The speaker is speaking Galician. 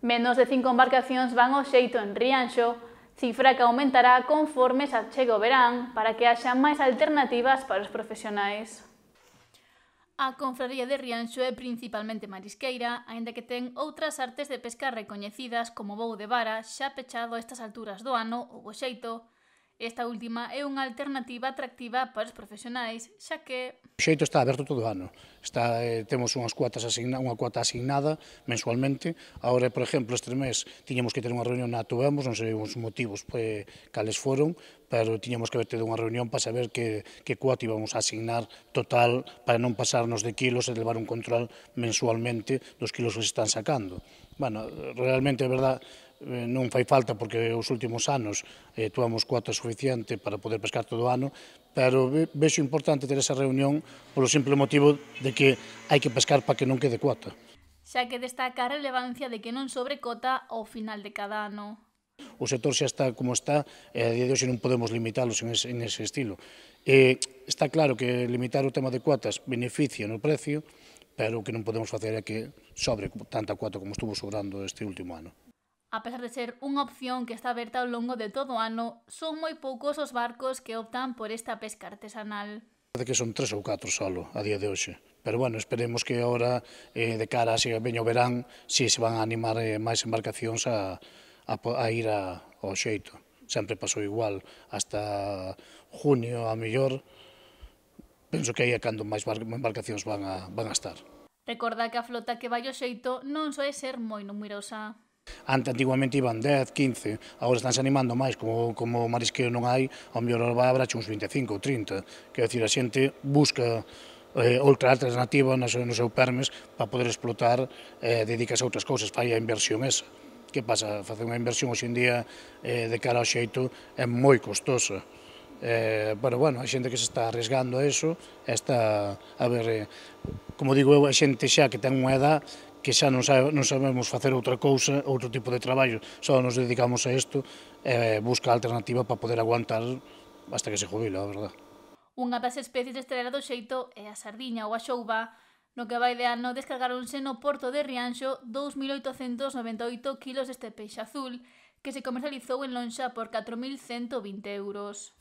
Menos de 5 embarcacións van ao xeito en Rianxo, cifra que aumentará conforme se achega o verán para que haxa máis alternativas para os profesionais. A confraría de Rianxo é principalmente marisqueira, aínda que ten outras artes de pesca recoñecidas como o voo de vara, xa pechado a estas alturas do ano, ou o xeito. Esta última é unha alternativa atractiva para os profesionais, xa que O xeito está aberto todo o ano. Temos unha cuota asignada mensualmente. Agora, por exemplo, este mes tiñamos que ter unha reunión na Atubemos, non sei os motivos cales foron, pero tiñamos que haber tido unha reunión para saber que cuota íbamos a asignar total para non pasarnos de kilos e levar un control mensualmente dos kilos que se están sacando. Bueno, realmente, é verdad, non fai falta porque os últimos anos tuamos cuota suficiente para poder pescar todo o ano, pero vexo importante ter esa reunión polo simple motivo de que hai que pescar para que non quede cuota. Xa que destaca a relevancia de que non sobre cota ao final de cada ano. O sector xa está como está e a día de hoxe non podemos limitalos en ese estilo. Está claro que limitar o tema de cuotas beneficia no precio, pero o que non podemos facer é que sobre tanta cuota como estuvo sobrando este último ano. A pesar de ser unha opción que está aberta ao longo de todo o ano, son moi poucos os barcos que optan por esta pesca artesanal. Parece que son 3 ou 4 solo a día de hoxe. Pero bueno, esperemos que agora, de cara a se veño o verán, si se van a animar máis embarcacións a ir ao xeito. Sempre pasou igual, hasta junio a mellor, penso que aí é cando máis embarcacións van a estar. Recorda que a flota que vai ao xeito non soe ser moi numerosa. Antiguamente iban 10, 15, agora estánse animando máis, como marisqueo non hai, ao mellor habrá uns 25 ou 30. Quer dizer, a xente busca outra alternativa no seu permes para poder explotar, dedicas a outras cousas, fai a inversión esa. Que pasa? Facer unha inversión hoxe en día de cara ao xeito é moi costosa. Pero, bueno, a xente que se está arriesgando a eso, está, a ver, como digo eu, a xente xa que ten unha edad que xa non sabemos facer outra cousa, outro tipo de traballo, só nos dedicamos a isto, busca a alternativa para poder aguantar hasta que se jubila, a verdad. Unha das especies estrela do xeito é a sardiña ou a xouba. No que vai de ano descargaronse no porto de Rianxo 2.898 kilos deste peixe azul, que se comercializou en lonxa por 4.120 euros.